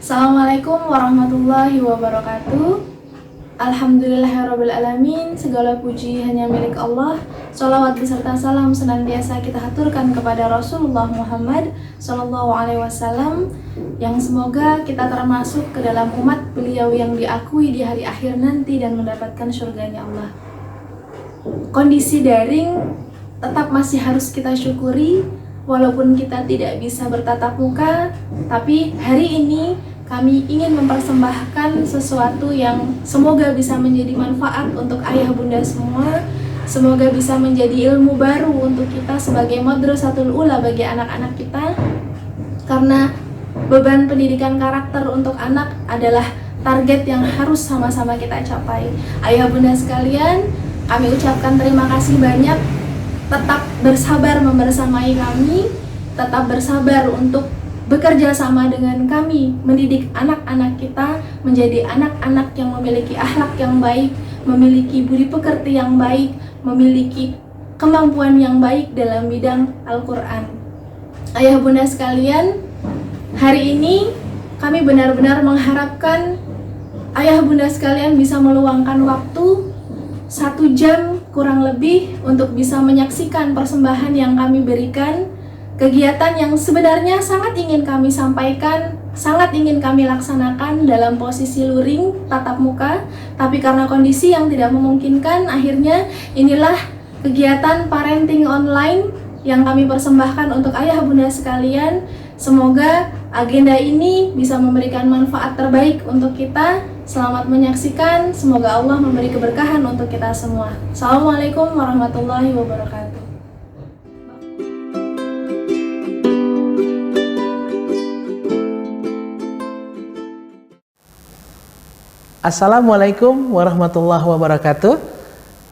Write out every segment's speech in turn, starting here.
Assalamualaikum warahmatullahi wabarakatuh. Alhamdulillahirrabbilalamin. Segala puji hanya milik Allah. Sholawat beserta salam senantiasa kita haturkan kepada Rasulullah Muhammad Sallallahu Alaihi Wasallam, yang semoga kita termasuk ke dalam umat beliau yang diakui di hari akhir nanti dan mendapatkan surganya Allah. Kondisi daring tetap masih harus kita syukuri, walaupun kita tidak bisa bertatap muka. Tapi hari ini kami ingin mempersembahkan sesuatu yang semoga bisa menjadi manfaat untuk ayah bunda semua. Semoga bisa menjadi ilmu baru untuk kita sebagai madrasatul ula bagi anak-anak kita. Karena beban pendidikan karakter untuk anak adalah target yang harus sama-sama kita capai. Ayah bunda sekalian, kami ucapkan terima kasih banyak. Tetap bersabar membersamai kami, tetap bersabar untuk bekerja sama dengan kami, mendidik anak-anak kita menjadi anak-anak yang memiliki akhlak yang baik, memiliki budi pekerti yang baik, memiliki kemampuan yang baik dalam bidang Al-Quran. Ayah bunda sekalian, hari ini kami benar-benar mengharapkan ayah bunda sekalian bisa meluangkan waktu 1 jam kurang lebih untuk bisa menyaksikan persembahan yang kami berikan. Kegiatan yang sebenarnya sangat ingin kami sampaikan, sangat ingin kami laksanakan dalam posisi luring, tatap muka. Tapi karena kondisi yang tidak memungkinkan, akhirnya inilah kegiatan parenting online yang kami persembahkan untuk ayah bunda sekalian. Semoga agenda ini bisa memberikan manfaat terbaik untuk kita. Selamat menyaksikan, semoga Allah memberi keberkahan untuk kita semua. Assalamualaikum warahmatullahi wabarakatuh. Assalamualaikum warahmatullahi wabarakatuh.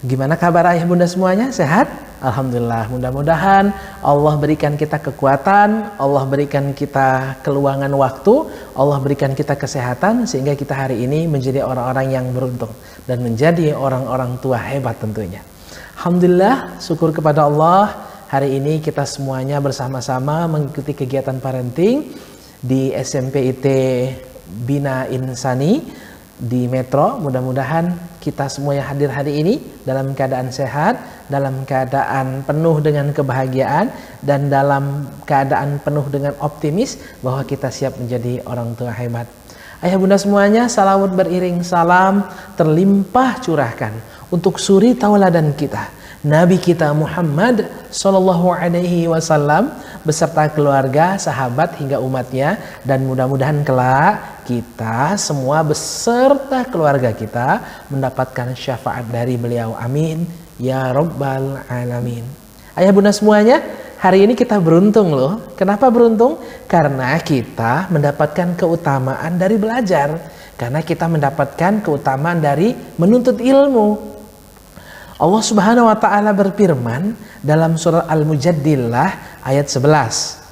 Gimana kabar ayah bunda semuanya? Sehat? Alhamdulillah. Mudah-mudahan Allah berikan kita kekuatan, Allah berikan kita keluangan waktu, Allah berikan kita kesehatan, sehingga kita hari ini menjadi orang-orang yang beruntung dan menjadi orang-orang tua hebat tentunya. Alhamdulillah, syukur kepada Allah. Hari ini kita semuanya bersama-sama mengikuti kegiatan parenting di SMPIT Bina Insani di Metro. Mudah-mudahan kita semua yang hadir hari ini dalam keadaan sehat, dalam keadaan penuh dengan kebahagiaan, dan dalam keadaan penuh dengan optimis bahwa kita siap menjadi orang tua hebat. Ayah bunda semuanya, salawat beriring salam terlimpah curahkan untuk suri tauladan kita, Nabi kita Muhammad Sallallahu Alaihi Wasallam beserta keluarga, sahabat hingga umatnya, dan mudah-mudahan kelak kita semua beserta keluarga kita mendapatkan syafaat dari beliau. Amin ya rabbal alamin. Ayah bunda semuanya, hari ini kita beruntung loh. Kenapa beruntung? Karena kita mendapatkan keutamaan dari belajar, karena kita mendapatkan keutamaan dari menuntut ilmu. Allah Subhanahu wa taala berfirman dalam surah Al-Mujaddilah ayat 11.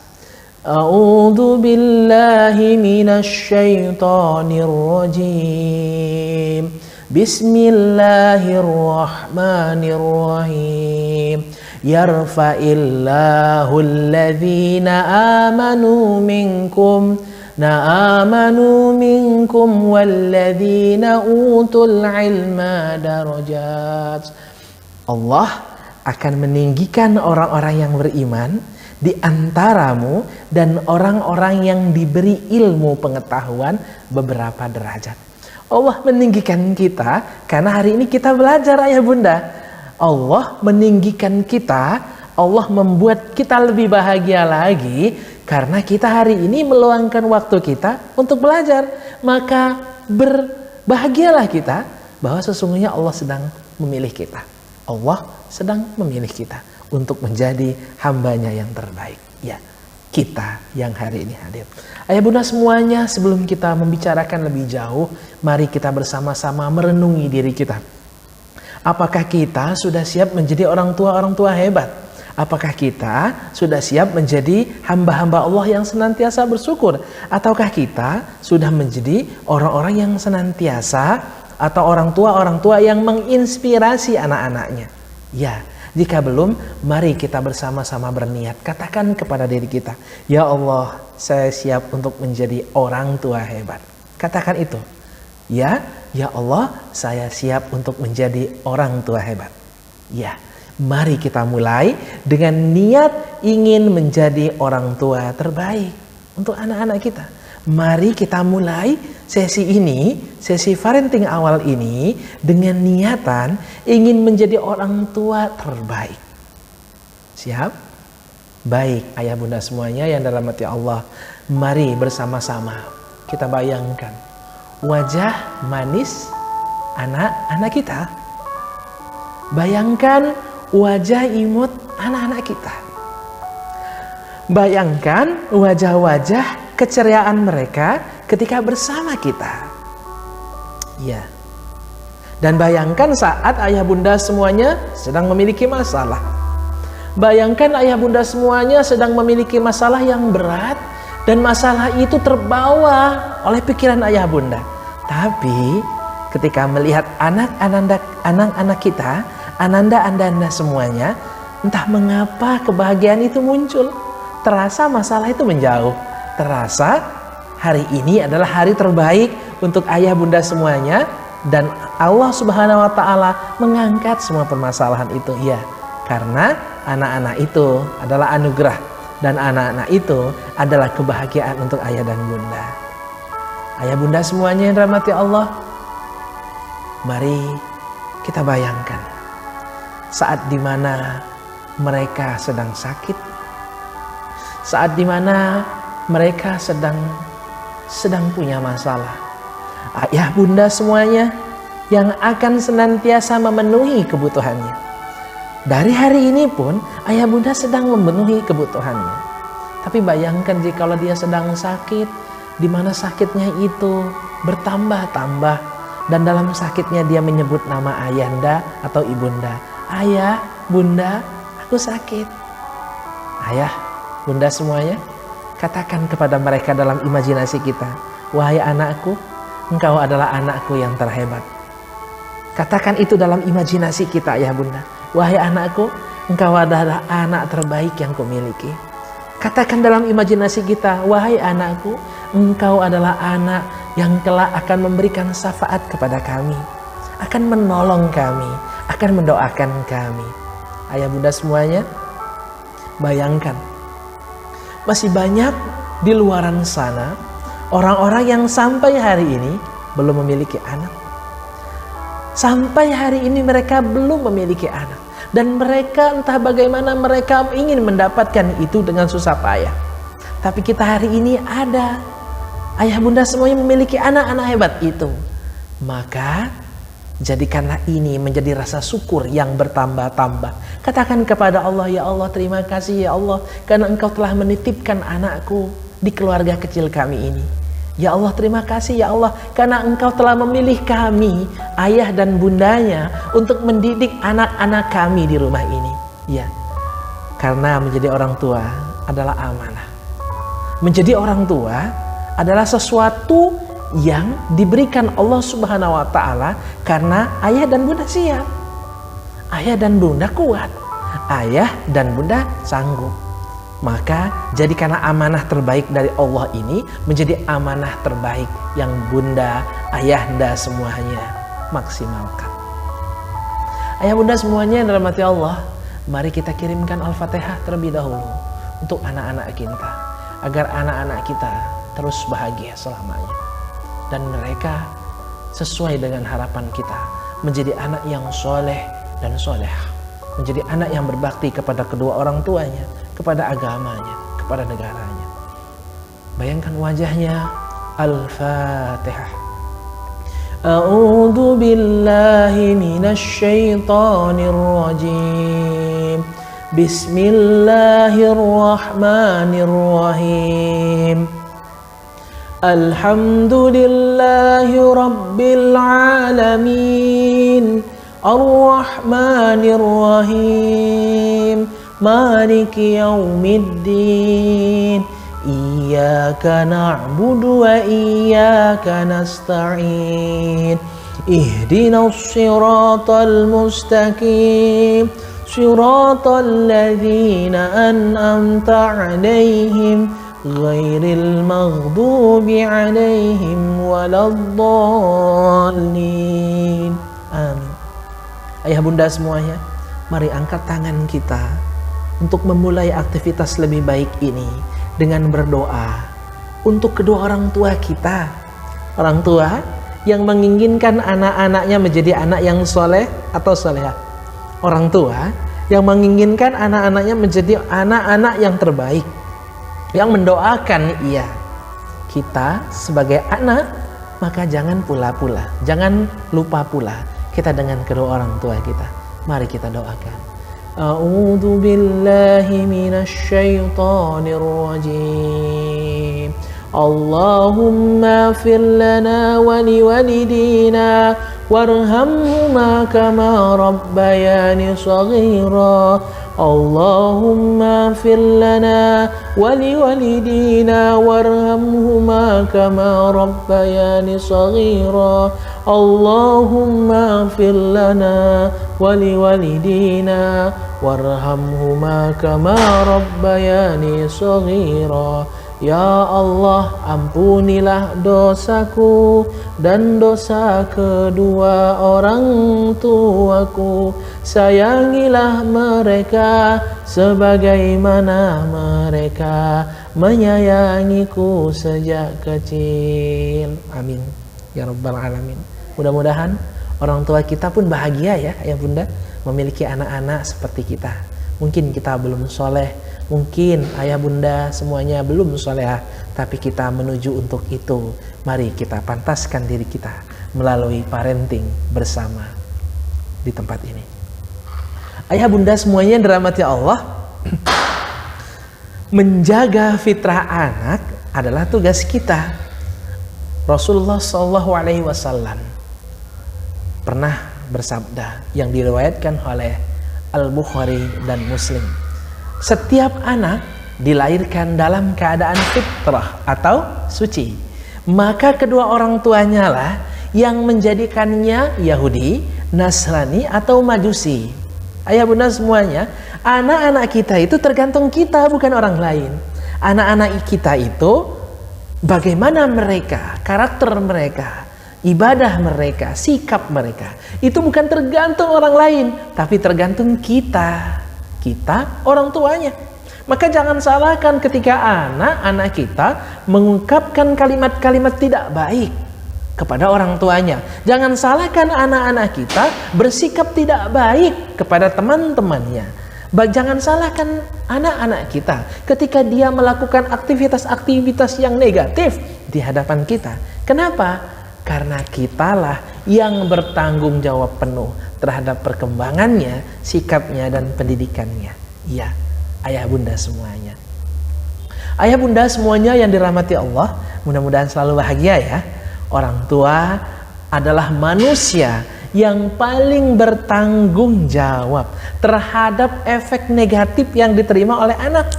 A'udzu billahi minasy syaithanir rajim. Bismillahirrahmanirrahim. Yarfa'illahu alladhina amanu minkum walladzina utul ilma darajat. Allah akan meninggikan orang-orang yang beriman di antaramu dan orang-orang yang diberi ilmu pengetahuan beberapa derajat. Allah meninggikan kita karena hari ini kita belajar ayah bunda. Allah meninggikan kita, Allah membuat kita lebih bahagia lagi karena kita hari ini meluangkan waktu kita untuk belajar. Maka berbahagialah kita bahwa sesungguhnya Allah sedang memilih kita. Allah sedang memilih kita untuk menjadi hambanya yang terbaik. Ya, kita yang hari ini hadir. Ayah bunda semuanya, sebelum kita membicarakan lebih jauh, mari kita bersama-sama merenungi diri kita. Apakah kita sudah siap menjadi orang tua hebat? Apakah kita sudah siap menjadi hamba-hamba Allah yang senantiasa bersyukur? Ataukah kita sudah menjadi orang-orang yang senantiasa atau orang tua yang menginspirasi anak-anaknya? Ya, Jika belum, mari kita bersama-sama berniat. Katakan kepada diri kita, ya Allah, saya siap untuk menjadi orang tua hebat. Katakan itu. Ya Allah, saya siap untuk menjadi orang tua hebat. Ya, mari kita mulai dengan niat ingin menjadi orang tua terbaik untuk anak-anak kita. Mari kita mulai sesi ini, sesi parenting awal ini dengan niatan ingin menjadi orang tua terbaik. Siap? Baik, ayah bunda semuanya yang dalam hati Allah, mari bersama-sama kita bayangkan wajah manis anak-anak kita. Bayangkan wajah imut anak-anak kita. Bayangkan wajah-wajah keceriaan mereka ketika bersama kita. Ya. Dan bayangkan saat ayah bunda semuanya sedang memiliki masalah. Bayangkan ayah bunda semuanya sedang memiliki masalah yang berat dan masalah itu terbawa oleh pikiran ayah bunda. Tapi ketika melihat anak-anak kita, ananda-andanda semuanya, entah mengapa kebahagiaan itu muncul. Terasa masalah itu menjauh. Terasa hari ini adalah hari terbaik untuk ayah bunda semuanya, dan Allah Subhanahu wa Ta'ala mengangkat semua permasalahan itu. Ya, karena anak-anak itu adalah anugerah, dan anak-anak itu adalah kebahagiaan untuk ayah dan bunda. Ayah bunda semuanya yang dirahmati Allah, mari kita bayangkan saat dimana mereka sedang sakit, saat dimana mereka sedang punya masalah. Ayah bunda semuanya yang akan senantiasa memenuhi kebutuhannya. Dari hari ini pun ayah bunda sedang memenuhi kebutuhannya. Tapi bayangkan jikalau dia sedang sakit, di mana sakitnya itu bertambah-tambah, dan dalam sakitnya dia menyebut nama ayanda atau ibunda. Ayah, bunda, aku sakit. Ayah, bunda semuanya, katakan kepada mereka dalam imajinasi kita, wahai anakku, engkau adalah anakku yang terhebat. Katakan itu dalam imajinasi kita, ayah bunda. Wahai anakku, engkau adalah anak terbaik yang kumiliki. Katakan dalam imajinasi kita, wahai anakku, engkau adalah anak yang kelak akan memberikan syafaat kepada kami, akan menolong kami, akan mendoakan kami. Ayah bunda semuanya, bayangkan, masih banyak di luaran sana orang-orang yang sampai hari ini belum memiliki anak. Sampai hari ini mereka belum memiliki anak. Dan mereka entah bagaimana mereka ingin mendapatkan itu dengan susah payah. Tapi kita hari ini ada. Ayah bunda semuanya memiliki anak-anak hebat itu. Maka jadikanlah ini menjadi rasa syukur yang bertambah-tambah. Katakan kepada Allah, ya Allah, terima kasih ya Allah, karena engkau telah menitipkan anakku di keluarga kecil kami ini. Ya Allah, terima kasih ya Allah, karena engkau telah memilih kami, ayah dan bundanya, untuk mendidik anak-anak kami di rumah ini. Ya, karena menjadi orang tua adalah amanah. Menjadi orang tua adalah sesuatu yang diberikan Allah Subhanahu wa Ta'ala karena ayah dan bunda siap. Ayah dan bunda kuat. Ayah dan bunda sanggup. Maka jadikanlah amanah terbaik dari Allah ini menjadi amanah terbaik yang bunda, ayahanda semuanya maksimalkan. Ayah bunda semuanya yang dirahmati Allah, mari kita kirimkan Al-Fatihah terlebih dahulu untuk anak-anak kita, agar anak-anak kita terus bahagia selamanya. Dan mereka sesuai dengan harapan kita menjadi anak yang soleh dan solehah, menjadi anak yang berbakti kepada kedua orang tuanya, kepada agamanya, kepada negaranya. Bayangkan wajahnya. Al-Fatihah. A'udzu billahi minasy syaithanir rajim. Bismillahirrahmanirrahim. Alhamdulillahi rabbil alamin. Ar-Rahmanir Rahim. Maliki yaumiddin. Iyyaka na'budu wa iyyaka nasta'in. Ihdinas siratal mustaqim. Shiratal ladzina an'amta 'alaihim ghairil maghdubi 'alaihim waladdallin. Amin. Ayah bunda semuanya, mari angkat tangan kita untuk memulai aktivitas lebih baik ini dengan berdoa untuk kedua orang tua kita. Orang tua yang menginginkan anak-anaknya menjadi anak yang soleh atau solehah. Orang tua yang menginginkan anak-anaknya menjadi anak-anak yang terbaik, yang mendoakan ia. Kita sebagai anak, maka jangan pula-pula, jangan lupa pula kita dengan kedua orang tua kita. Mari kita doakan. A'udzu billahi minasy syaithanir rajim. Allahumma fir lana wa liwalidina warhamhuma kama rabbayani shaghira. Allahumma fir lana wa liwalidina warhamhuma kama rabbayani shaghira. Allahumma fir lana wa liwalidina warhamhuma kama rabbayani shaghira. Ya Allah, ampunilah dosaku dan dosa kedua orang tuaku. Sayangilah mereka sebagaimana mereka menyayangiku sejak kecil. Amin ya rabbal alamin. Mudah-mudahan orang tua kita pun bahagia ya ayah bunda, memiliki anak-anak seperti kita. Mungkin kita belum soleh, mungkin ayah bunda semuanya belum solehah, tapi kita menuju untuk itu. Mari kita pantaskan diri kita melalui parenting bersama di tempat ini. Ayah bunda semuanya yang dirahmati Allah, menjaga fitrah anak adalah tugas kita. Rasulullah SAW pernah bersabda yang diriwayatkan oleh Al-Bukhari dan Muslim. Setiap anak dilahirkan dalam keadaan fitrah atau suci, maka kedua orang tuanya lah yang menjadikannya Yahudi, Nasrani atau Majusi. Ayah bunda semuanya, anak-anak kita itu tergantung kita, bukan orang lain. Anak-anak kita itu bagaimana mereka, karakter mereka, ibadah mereka, sikap mereka, itu bukan tergantung orang lain, tapi tergantung kita orang tuanya. Maka jangan salahkan ketika anak-anak kita mengungkapkan kalimat-kalimat tidak baik kepada orang tuanya. Jangan salahkan anak-anak kita bersikap tidak baik kepada teman-temannya. Jangan salahkan anak-anak kita ketika dia melakukan aktivitas-aktivitas yang negatif di hadapan kita. Kenapa? Karena kitalah yang bertanggung jawab penuh terhadap perkembangannya, sikapnya, dan pendidikannya. Iya, ayah bunda semuanya. Ayah bunda semuanya yang dirahmati Allah, mudah-mudahan selalu bahagia ya. Orang tua adalah manusia yang paling bertanggung jawab terhadap efek negatif yang diterima oleh anak.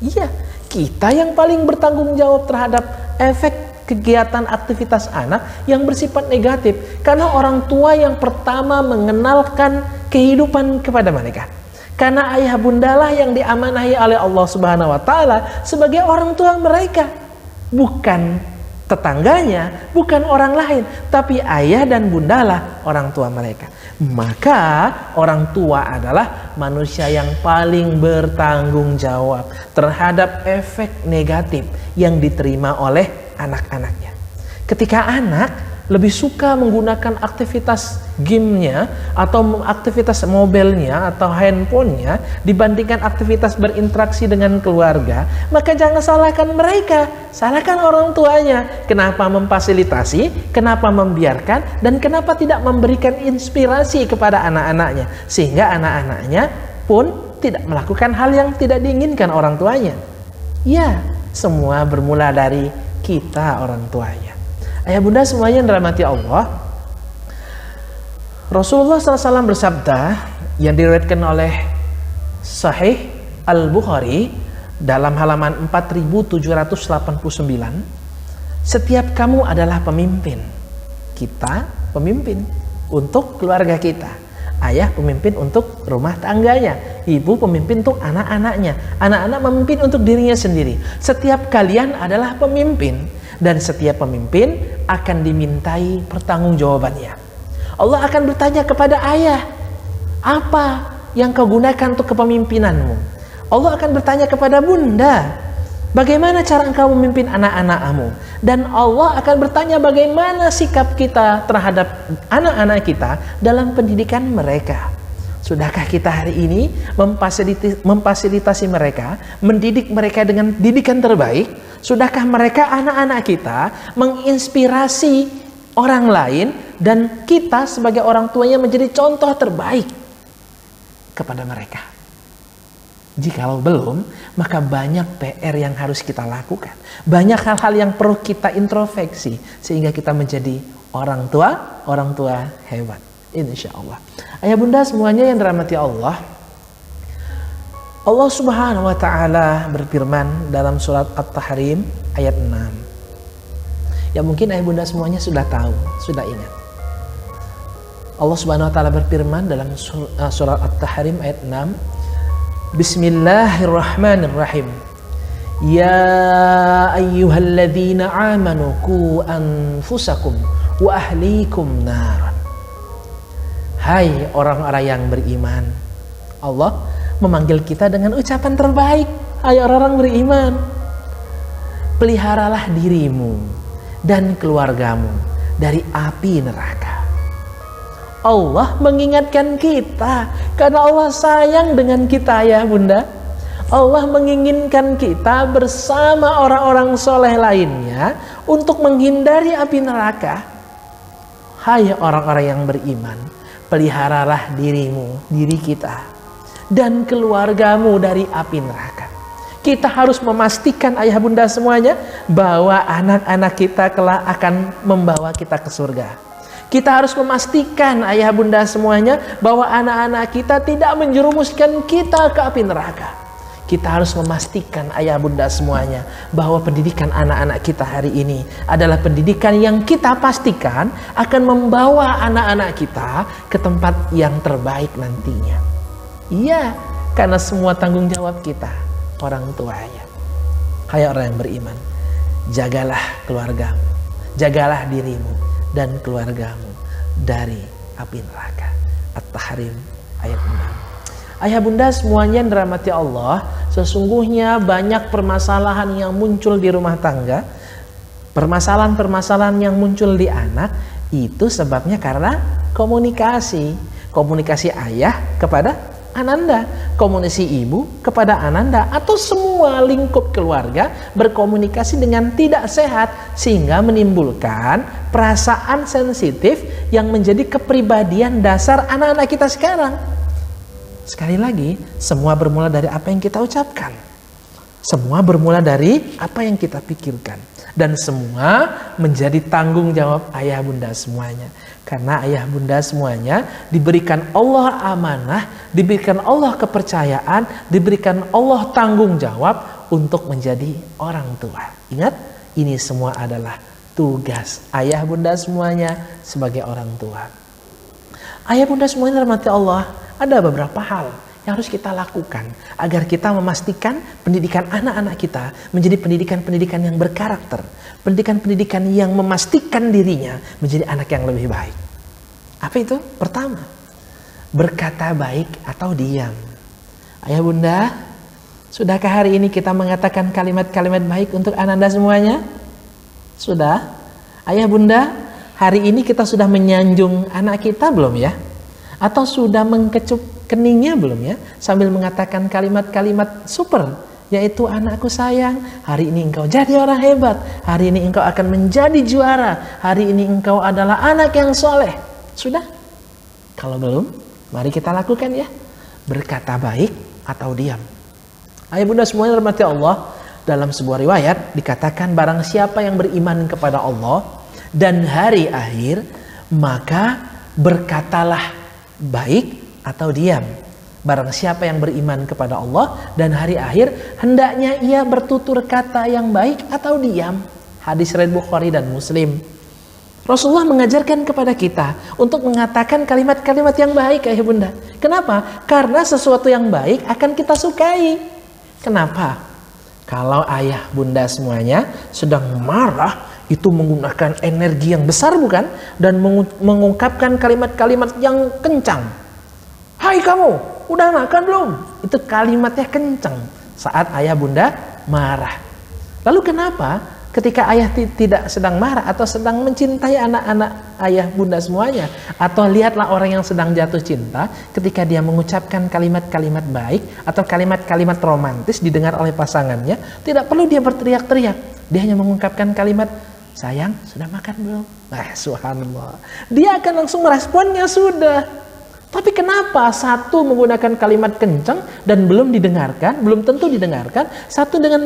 Iya, kita yang paling bertanggung jawab terhadap efek kegiatan aktivitas anak yang bersifat negatif, karena orang tua yang pertama mengenalkan kehidupan kepada mereka. Karena ayah bundalah yang diamanahi oleh Allah Subhanahu wa taala sebagai orang tua mereka, bukan tetangganya, bukan orang lain, tapi ayah dan bundalah orang tua mereka. Maka orang tua adalah manusia yang paling bertanggung jawab terhadap efek negatif yang diterima oleh anak-anaknya. Ketika anak lebih suka menggunakan aktivitas gamenya atau aktivitas mobilnya atau handphonenya dibandingkan aktivitas berinteraksi dengan keluarga, maka jangan salahkan mereka, salahkan orang tuanya. Kenapa memfasilitasi, kenapa membiarkan, dan kenapa tidak memberikan inspirasi kepada anak-anaknya, sehingga anak-anaknya pun tidak melakukan hal yang tidak diinginkan orang tuanya. Ya, semua bermula dari kita orang tuanya. Ayah bunda semuanya yang dirahmati Allah, Rasulullah SAW bersabda yang diriwayatkan oleh Sahih Al-Bukhari dalam halaman 4789, setiap kamu adalah pemimpin. Kita pemimpin untuk keluarga kita. Ayah pemimpin untuk rumah tangganya, ibu pemimpin untuk anak-anaknya, anak-anak memimpin untuk dirinya sendiri. Setiap kalian adalah pemimpin, dan setiap pemimpin akan dimintai pertanggungjawabannya. Allah akan bertanya kepada ayah, apa yang kau gunakan untuk kepemimpinanmu? Allah akan bertanya kepada bunda, bagaimana cara engkau memimpin anak-anakmu? Dan Allah akan bertanya bagaimana sikap kita terhadap anak-anak kita dalam pendidikan mereka. Sudahkah kita hari ini memfasilitasi mereka, mendidik mereka dengan didikan terbaik? Sudahkah mereka, anak-anak kita, menginspirasi orang lain dan kita sebagai orang tuanya menjadi contoh terbaik kepada mereka? Jikalau belum, maka banyak PR yang harus kita lakukan. Banyak hal-hal yang perlu kita introspeksi sehingga kita menjadi orang tua hebat. Insya Allah. Ayah bunda semuanya yang dirahmati Allah, Allah Subhanahu wa Ta'ala berfirman dalam surat At-Tahrim ayat 6. Ya mungkin ayah bunda semuanya sudah tahu, sudah ingat. Allah Subhanahu wa Ta'ala berfirman dalam surat At-Tahrim ayat 6. Bismillahirrahmanirrahim. Ya ayyuhalladzina amanu qu anfusakum wa ahlikum naran. Hai orang-orang yang beriman. Allah memanggil kita dengan ucapan terbaik. Hai orang-orang beriman, peliharalah dirimu dan keluargamu dari api neraka. Allah mengingatkan kita karena Allah sayang dengan kita ya bunda. Allah menginginkan kita bersama orang-orang soleh lainnya untuk menghindari api neraka. Hai orang-orang yang beriman, peliharalah diri kita dan keluargamu dari api neraka. Kita harus memastikan ayah bunda semuanya bahwa anak-anak kita kelak akan membawa kita ke surga. Kita harus memastikan ayah bunda semuanya bahwa anak-anak kita tidak menjerumuskan kita ke api neraka. Kita harus memastikan ayah bunda semuanya bahwa pendidikan anak-anak kita hari ini adalah pendidikan yang kita pastikan akan membawa anak-anak kita ke tempat yang terbaik nantinya. Iya, karena semua tanggung jawab kita orang tuanya. Hai orang yang beriman, jagalah keluargamu, jagalah dirimu dan keluargamu dari api neraka. At-Tahrim ayat 6. Ayah bunda semuanya yang dirahmati Allah, sesungguhnya banyak permasalahan yang muncul di rumah tangga, permasalahan-permasalahan yang muncul di anak, itu sebabnya karena komunikasi ayah kepada Ananda, komunikasi ibu kepada Ananda, atau semua lingkup keluarga berkomunikasi dengan tidak sehat sehingga menimbulkan perasaan sensitif yang menjadi kepribadian dasar anak-anak kita sekarang. Sekali lagi, semua bermula dari apa yang kita ucapkan, semua bermula dari apa yang kita pikirkan, dan semua menjadi tanggung jawab ayah bunda semuanya. Karena ayah bunda semuanya diberikan Allah amanah, diberikan Allah kepercayaan, diberikan Allah tanggung jawab untuk menjadi orang tua. Ingat, ini semua adalah tugas ayah bunda semuanya sebagai orang tua. Ayah bunda semuanya dirahmati Allah, ada beberapa hal yang harus kita lakukan agar kita memastikan pendidikan anak-anak kita menjadi pendidikan-pendidikan yang berkarakter, pendidikan-pendidikan yang memastikan dirinya menjadi anak yang lebih baik. Apa itu? Pertama, berkata baik atau diam. Ayah bunda, sudahkah hari ini kita mengatakan kalimat-kalimat baik untuk Ananda semuanya? Sudah? Ayah bunda, hari ini kita sudah menyanjung anak kita belum ya? Atau sudah mengkecup keningnya belum ya? Sambil mengatakan kalimat-kalimat super, yaitu anakku sayang, hari ini engkau jadi orang hebat, hari ini engkau akan menjadi juara, hari ini engkau adalah anak yang soleh. Sudah? Kalau belum, mari kita lakukan ya. Berkata baik atau diam. Ayah bunda semuanya dirahmati Allah, dalam sebuah riwayat dikatakan barang siapa yang beriman kepada Allah dan hari akhir, maka berkatalah baik atau diam. Barang siapa yang beriman kepada Allah dan hari akhir, hendaknya ia bertutur kata yang baik atau diam. Hadis riwayat Bukhari dan Muslim. Rasulullah mengajarkan kepada kita untuk mengatakan kalimat-kalimat yang baik, ayah bunda. Kenapa? Karena sesuatu yang baik akan kita sukai. Kenapa? Kalau ayah bunda semuanya sedang marah, itu menggunakan energi yang besar bukan? Dan mengungkapkan kalimat-kalimat yang kencang. Hai kamu, udah makan belum? Itu kalimatnya kencang saat ayah bunda marah. Lalu kenapa ketika ayah tidak sedang marah atau sedang mencintai anak-anak ayah bunda semuanya, atau lihatlah orang yang sedang jatuh cinta, ketika dia mengucapkan kalimat-kalimat baik atau kalimat-kalimat romantis didengar oleh pasangannya, tidak perlu dia berteriak-teriak, dia hanya mengungkapkan kalimat, sayang sudah makan belum? Subhanallah, dia akan langsung meresponnya sudah. Tapi kenapa satu menggunakan kalimat kencang dan belum didengarkan, belum tentu didengarkan, satu dengan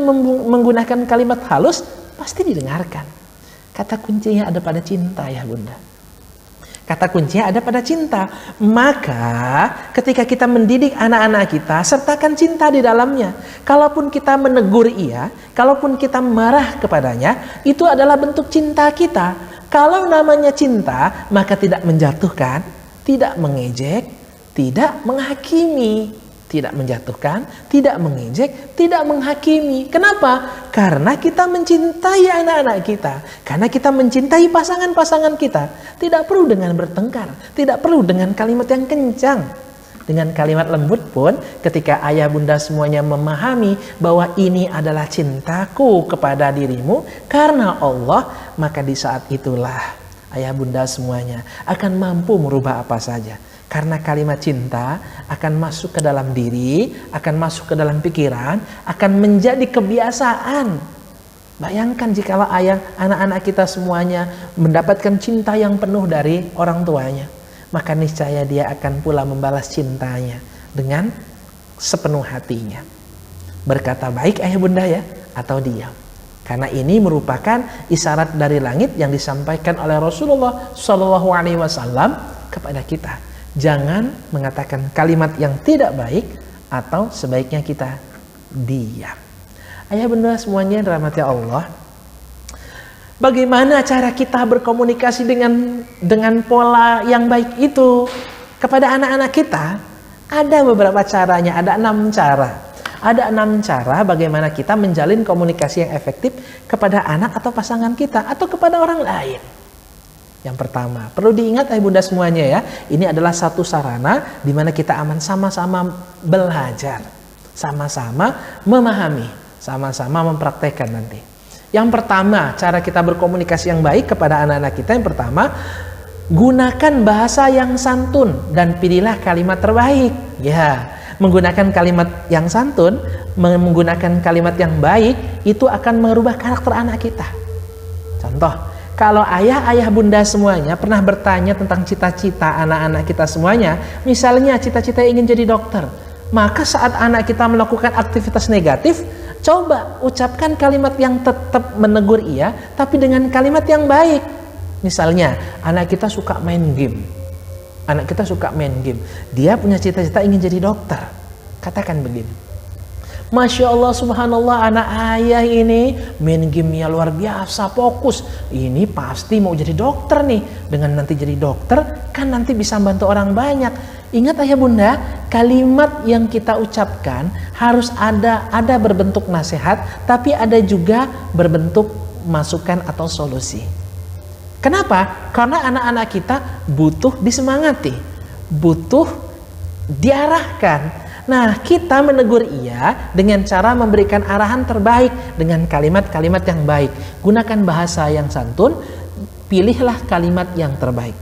menggunakan kalimat halus pasti didengarkan. Kata kuncinya ada pada cinta, ya bunda. Kata kuncinya ada pada cinta. Maka ketika kita mendidik anak-anak kita, sertakan cinta di dalamnya. Kalaupun kita menegur ia, kalaupun kita marah kepadanya, itu adalah bentuk cinta kita. Kalau namanya cinta, maka tidak menjatuhkan, tidak mengejek, tidak menghakimi, tidak menjatuhkan, tidak mengejek, tidak menghakimi. Kenapa? Karena kita mencintai anak-anak kita, karena kita mencintai pasangan-pasangan kita. Tidak perlu dengan bertengkar, tidak perlu dengan kalimat yang kencang. Dengan kalimat lembut pun, ketika ayah bunda semuanya memahami bahwa ini adalah cintaku kepada dirimu karena Allah, maka di saat itulah ayah bunda semuanya akan mampu merubah apa saja. Karena kalimat cinta akan masuk ke dalam diri, akan masuk ke dalam pikiran, akan menjadi kebiasaan. Bayangkan jikalau anak-anak kita semuanya mendapatkan cinta yang penuh dari orang tuanya, maka niscaya dia akan pula membalas cintanya dengan sepenuh hatinya. Berkata baik ayah bunda ya, atau diam. Karena ini merupakan isyarat dari langit yang disampaikan oleh Rasulullah SAW kepada kita. Jangan mengatakan kalimat yang tidak baik, atau sebaiknya kita diam. Ayah bunda semuanya dirahmati Allah. Bagaimana cara kita berkomunikasi dengan pola yang baik itu kepada anak-anak kita? Ada beberapa caranya, ada 6 cara. Ada 6 cara bagaimana kita menjalin komunikasi yang efektif kepada anak atau pasangan kita atau kepada orang lain. Yang pertama, perlu diingat ayah bunda semuanya ya, ini adalah satu sarana di mana kita aman sama-sama belajar, sama-sama memahami, sama-sama mempraktekkan nanti. Yang pertama, cara kita berkomunikasi yang baik kepada anak-anak kita, yang pertama, gunakan bahasa yang santun dan pilihlah kalimat terbaik. Ya, menggunakan kalimat yang santun, menggunakan kalimat yang baik, itu akan merubah karakter anak kita. Contoh, kalau ayah bunda semuanya pernah bertanya tentang cita-cita anak-anak kita semuanya, misalnya cita-cita ingin jadi dokter, maka saat anak kita melakukan aktivitas negatif, coba ucapkan kalimat yang tetap menegur ia, tapi dengan kalimat yang baik. Misalnya, anak kita suka main game. Anak kita suka main game. Dia punya cita-cita ingin jadi dokter. Katakan begini. Masya Allah, subhanallah, anak ayah ini main game-nya luar biasa, fokus. Ini pasti mau jadi dokter nih. Dengan nanti jadi dokter, kan nanti bisa bantu orang banyak. Ingat ayah bunda, kalimat yang kita ucapkan harus ada berbentuk nasihat, tapi ada juga berbentuk masukan atau solusi. Kenapa? Karena anak-anak kita butuh disemangati, butuh diarahkan. Nah, kita menegur ia dengan cara memberikan arahan terbaik dengan kalimat-kalimat yang baik. Gunakan bahasa yang santun, pilihlah kalimat yang terbaik.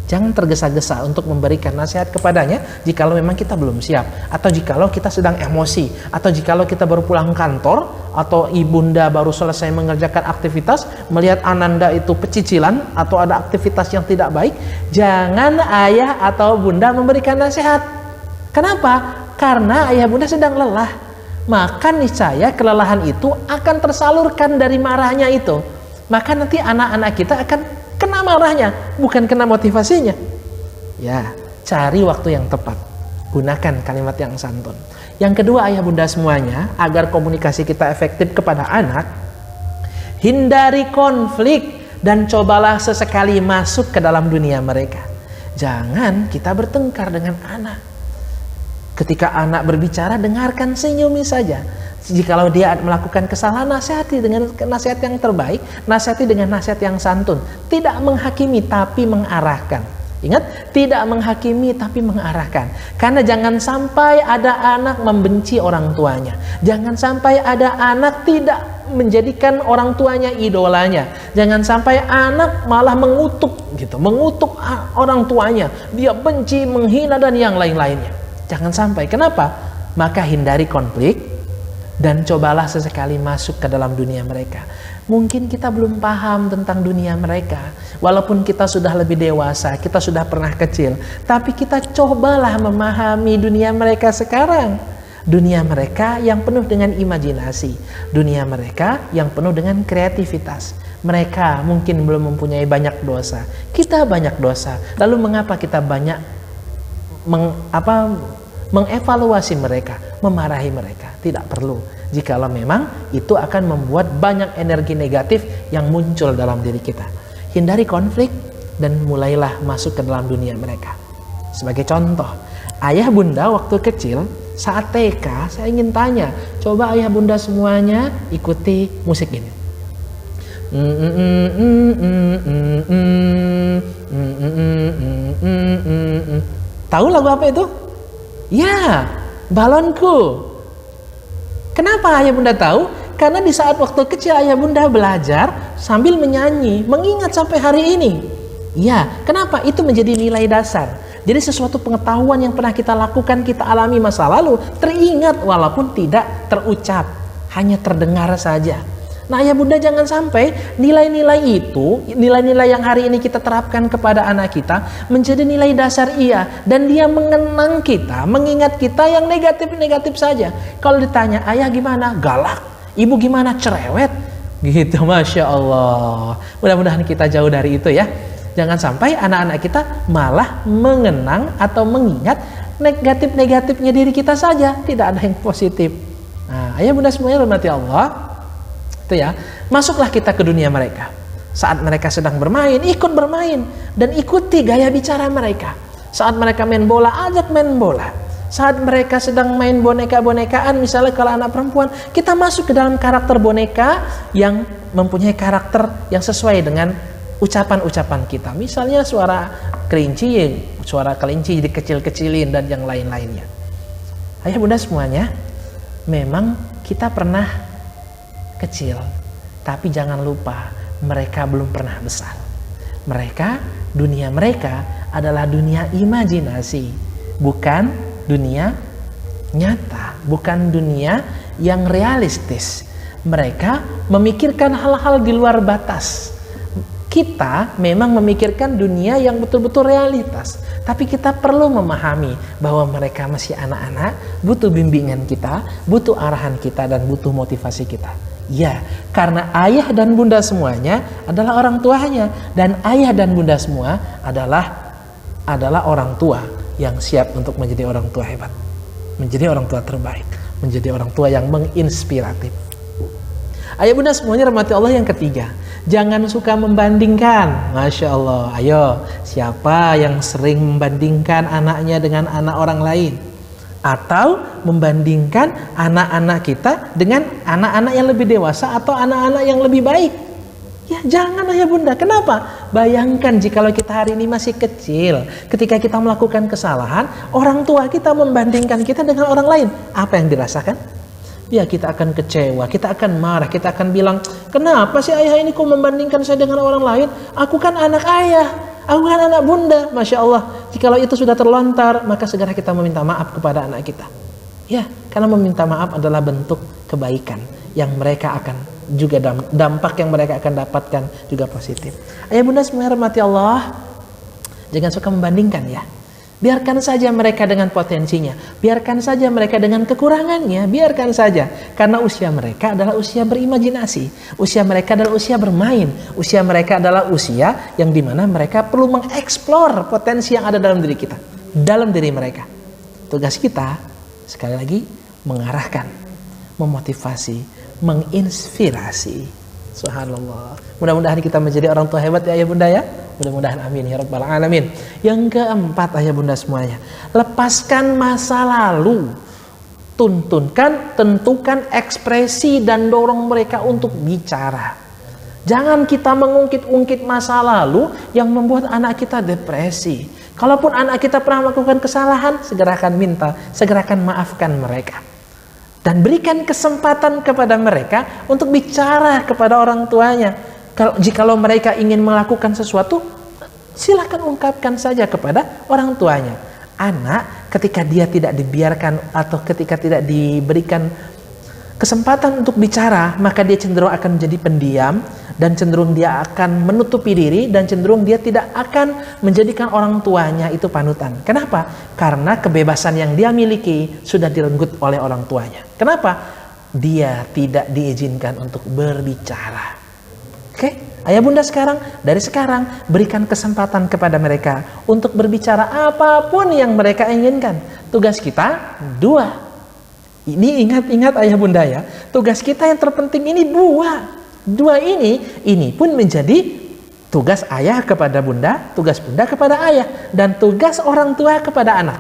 Jangan tergesa-gesa untuk memberikan nasihat kepadanya jikalau memang kita belum siap, atau jikalau kita sedang emosi, atau jikalau kita baru pulang kantor, atau ibunda baru selesai mengerjakan aktivitas, melihat ananda itu pecicilan atau ada aktivitas yang tidak baik. Jangan ayah atau bunda memberikan nasihat. Kenapa? Karena ayah bunda sedang lelah. Maka niscaya kelelahan itu akan tersalurkan dari marahnya itu. Maka nanti anak-anak kita akan kena marahnya, bukan kena motivasinya. Ya, cari waktu yang tepat. Gunakan kalimat yang santun. Yang kedua ayah bunda semuanya, agar komunikasi kita efektif kepada anak, hindari konflik dan cobalah sesekali masuk ke dalam dunia mereka. Jangan kita bertengkar dengan anak. Ketika anak berbicara, dengarkan, senyumi saja. Jikalau dia melakukan kesalahan, nasihati dengan nasihat yang terbaik, nasihati dengan nasihat yang santun. Tidak menghakimi tapi mengarahkan. Ingat, tidak menghakimi tapi mengarahkan. Karena jangan sampai ada anak membenci orang tuanya. Jangan sampai ada anak tidak menjadikan orang tuanya idolanya. Jangan sampai anak malah mengutuk gitu, mengutuk orang tuanya. Dia benci, menghina dan yang lain-lainnya. Jangan sampai. Kenapa? Maka hindari konflik dan cobalah sesekali masuk ke dalam dunia mereka. Mungkin kita belum paham tentang dunia mereka. Walaupun kita sudah lebih dewasa, kita sudah pernah kecil, tapi kita cobalah memahami dunia mereka sekarang. Dunia mereka yang penuh dengan imajinasi, dunia mereka yang penuh dengan kreativitas. Mereka mungkin belum mempunyai banyak dosa, kita banyak dosa. Lalu mengapa kita banyak mengevaluasi mereka, memarahi mereka? Tidak perlu. Jikalau memang itu akan membuat banyak energi negatif yang muncul dalam diri kita. Hindari konflik dan mulailah masuk ke dalam dunia mereka. Sebagai contoh, ayah bunda waktu kecil saat TK, saya ingin tanya, coba ayah bunda semuanya ikuti musik ini. Tahu lagu apa itu? Ya, Balonku. Kenapa ayah bunda tahu? Karena di saat waktu kecil ayah bunda belajar sambil menyanyi, mengingat sampai hari ini. Ya, kenapa? Itu menjadi nilai dasar. Jadi sesuatu pengetahuan yang pernah kita lakukan, kita alami masa lalu, teringat walaupun tidak terucap, hanya terdengar saja. Nah, ayah bunda jangan sampai nilai-nilai itu, nilai-nilai yang hari ini kita terapkan kepada anak kita menjadi nilai dasar dan dia mengenang kita, mengingat kita yang negatif-negatif saja. Kalau ditanya, ayah gimana? Galak. Ibu gimana? Cerewet. Gitu, Masya Allah. Mudah-mudahan kita jauh dari itu ya. Jangan sampai anak-anak kita malah mengenang atau mengingat negatif-negatifnya diri kita saja, tidak ada yang positif. Nah, ayah bunda semuanya rahmati Allah. Itu ya, masuklah kita ke dunia mereka. Saat mereka sedang bermain, ikut bermain dan ikuti gaya bicara mereka. Saat mereka main bola, ajak main bola. Saat mereka sedang main boneka-bonekaan, misalnya kalau anak perempuan, kita masuk ke dalam karakter boneka yang mempunyai karakter yang sesuai dengan ucapan-ucapan kita. Misalnya suara kelinci dikecil-kecilin dan yang lain-lainnya. Ayah bunda semuanya, memang kita pernah kecil, tapi jangan lupa mereka belum pernah besar. Dunia mereka adalah dunia imajinasi, bukan dunia nyata, bukan dunia yang realistis. Mereka memikirkan hal-hal di luar batas. Kita memang memikirkan dunia yang betul-betul realitas, tapi kita perlu memahami bahwa mereka masih anak-anak, butuh bimbingan kita, butuh arahan kita, dan butuh motivasi kita. Ya, karena ayah dan bunda semuanya adalah orang tuanya, dan ayah dan bunda semua adalah orang tua yang siap untuk menjadi orang tua hebat, menjadi orang tua terbaik, menjadi orang tua yang menginspiratif. Ayah bunda semuanya rahmati Allah, yang ketiga, jangan suka membandingkan. Masya Allah, ayo, siapa yang sering membandingkan anaknya dengan anak orang lain? Atau membandingkan anak-anak kita dengan anak-anak yang lebih dewasa atau anak-anak yang lebih baik? Ya jangan ayah bunda. Kenapa? Bayangkan jikalau kita hari ini masih kecil, ketika kita melakukan kesalahan, orang tua kita membandingkan kita dengan orang lain. Apa yang dirasakan? Ya kita akan kecewa, kita akan marah, kita akan bilang, kenapa sih ayah ini kok membandingkan saya dengan orang lain? Aku kan anak ayah, aku kan anak bunda. Masya Allah, jikalau itu sudah terlontar, maka segera kita meminta maaf kepada anak kita. Ya, karena meminta maaf adalah bentuk kebaikan yang mereka akan juga dampak yang mereka akan dapatkan juga positif. Ayah bunda semuanya rahmati Allah, jangan suka membandingkan ya. Biarkan saja mereka dengan potensinya, biarkan saja mereka dengan kekurangannya, biarkan saja. Karena usia mereka adalah usia berimajinasi, usia mereka adalah usia bermain, usia mereka adalah usia yang dimana mereka perlu mengeksplor potensi yang ada dalam diri kita, dalam diri mereka. Tugas kita, sekali lagi, mengarahkan, memotivasi, menginspirasi, Subhanallah. Mudah-mudahan kita menjadi orang tua hebat ya ayah bunda ya. Mudah-mudahan amin ya rabbal alamin. Yang keempat ayah bunda semuanya, lepaskan masa lalu. Tentukan ekspresi dan dorong mereka untuk bicara. Jangan kita mengungkit-ungkit masa lalu yang membuat anak kita depresi. Kalaupun anak kita pernah melakukan kesalahan, segerakan minta, segerakan maafkan mereka. Dan berikan kesempatan kepada mereka untuk bicara kepada orang tuanya. Jikalau mereka ingin melakukan sesuatu, silakan ungkapkan saja kepada orang tuanya. Anak ketika dia tidak dibiarkan atau ketika tidak diberikan kesempatan untuk bicara, maka dia cenderung akan menjadi pendiam dan cenderung dia akan menutupi diri dan cenderung dia tidak akan menjadikan orang tuanya itu panutan. Kenapa? Karena kebebasan yang dia miliki sudah direnggut oleh orang tuanya. Kenapa? Dia tidak diizinkan untuk berbicara. Oke? Ayah bunda dari sekarang berikan kesempatan kepada mereka untuk berbicara apapun yang mereka inginkan. Tugas kita 2. Ini ingat-ingat ayah bunda ya. Tugas kita yang terpenting ini 2. 2 ini pun menjadi tugas ayah kepada bunda, tugas bunda kepada ayah, dan tugas orang tua kepada anak.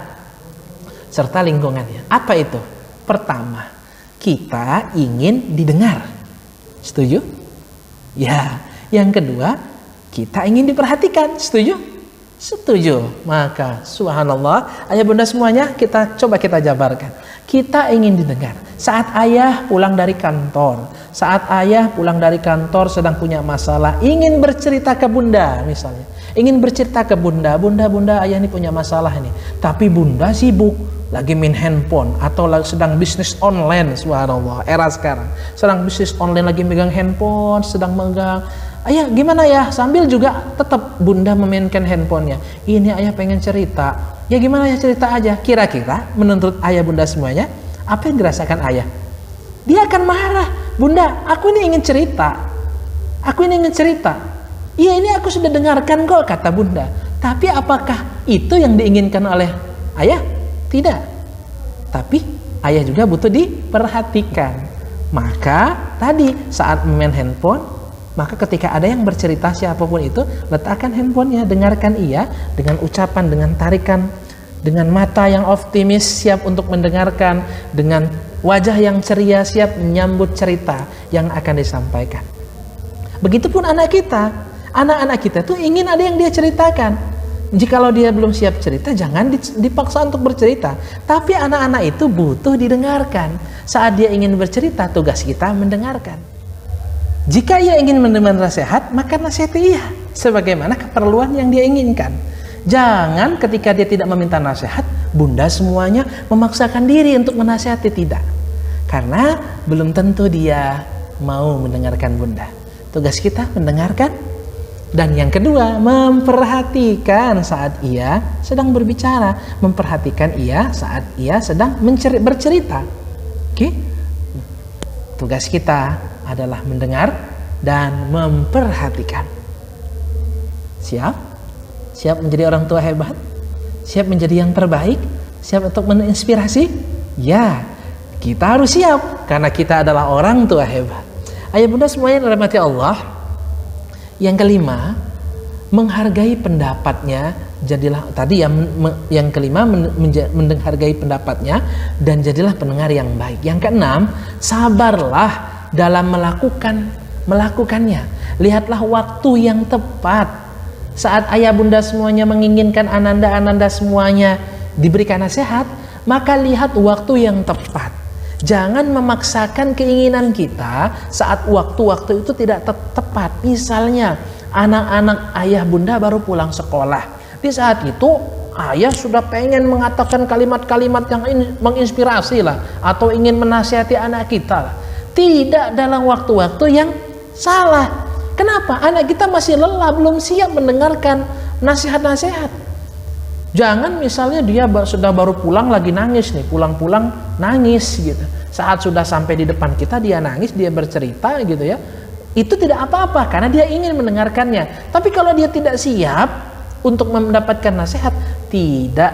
Serta lingkungannya. Apa itu? Pertama, kita ingin didengar. Setuju? Ya. Yang kedua, kita ingin diperhatikan. Setuju? Setuju. Maka subhanallah, ayah bunda semuanya kita jabarkan. Kita ingin didengar. Saat ayah pulang dari kantor, sedang punya masalah, ingin bercerita ke bunda misalnya. Ingin bercerita ke bunda, bunda ayah ini punya masalah ini. Tapi bunda sibuk, lagi main handphone atau sedang bisnis online, subhanallah, era sekarang. Sedang bisnis online, lagi megang handphone, sedang megang. Ayah gimana ya? Sambil juga tetap bunda memainkan handphonenya. Ini ayah pengen cerita. Ya gimana ya, cerita aja. Kira-kira menurut ayah bunda semuanya, apa yang dirasakan ayah? Dia akan marah. Bunda, aku ini ingin cerita. Iya, ini aku sudah dengarkan kok, kata bunda. Tapi apakah itu yang diinginkan oleh ayah? Tidak. Tapi ayah juga butuh diperhatikan. Maka tadi saat main handphone, maka ketika ada yang bercerita siapapun itu, letakkan handphonenya, dengarkan ia dengan ucapan, dengan tarikan, dengan mata yang optimis siap untuk mendengarkan, dengan wajah yang ceria siap menyambut cerita yang akan disampaikan. Begitupun anak kita. Anak-anak kita tuh ingin ada yang dia ceritakan. Jikalau dia belum siap cerita, jangan dipaksa untuk bercerita. Tapi anak-anak itu butuh didengarkan. Saat dia ingin bercerita, tugas kita mendengarkan. Jika ia ingin mendengar nasihat, maka nasihati ia sebagaimana keperluan yang dia inginkan. Jangan ketika dia tidak meminta nasihat, bunda semuanya memaksakan diri untuk menasihati, tidak. Karena belum tentu dia mau mendengarkan bunda. Tugas kita mendengarkan. Dan yang kedua, memperhatikan saat ia sedang berbicara, memperhatikan ia saat ia sedang bercerita. Oke? Tugas kita adalah mendengar dan memperhatikan. Siap? Siap menjadi orang tua hebat? Siap menjadi yang terbaik? Siap untuk menginspirasi? Ya, kita harus siap karena kita adalah orang tua hebat. Ayah bunda semuanya dirahmati Allah. Yang kelima, menghargai pendapatnya. Jadilah tadi yang kelima, menghargai pendapatnya dan jadilah pendengar yang baik. Yang keenam, sabarlah dalam melakukannya. Lihatlah waktu yang tepat. Saat ayah bunda semuanya menginginkan ananda semuanya diberikan nasihat, maka lihat waktu yang tepat. Jangan memaksakan keinginan kita saat waktu-waktu itu tidak tepat. Misalnya anak-anak ayah bunda baru pulang sekolah. Di saat itu ayah sudah pengen mengatakan kalimat-kalimat yang menginspirasi lah, atau ingin menasihati anak kita lah. Tidak dalam waktu-waktu yang salah. Kenapa? Anak kita masih lelah, belum siap mendengarkan nasihat-nasihat. Jangan misalnya dia sudah baru pulang lagi nangis nih, pulang-pulang nangis gitu. Saat sudah sampai di depan kita dia nangis, dia bercerita gitu ya. Itu tidak apa-apa karena dia ingin mendengarkannya. Tapi kalau dia tidak siap untuk mendapatkan nasihat, tidak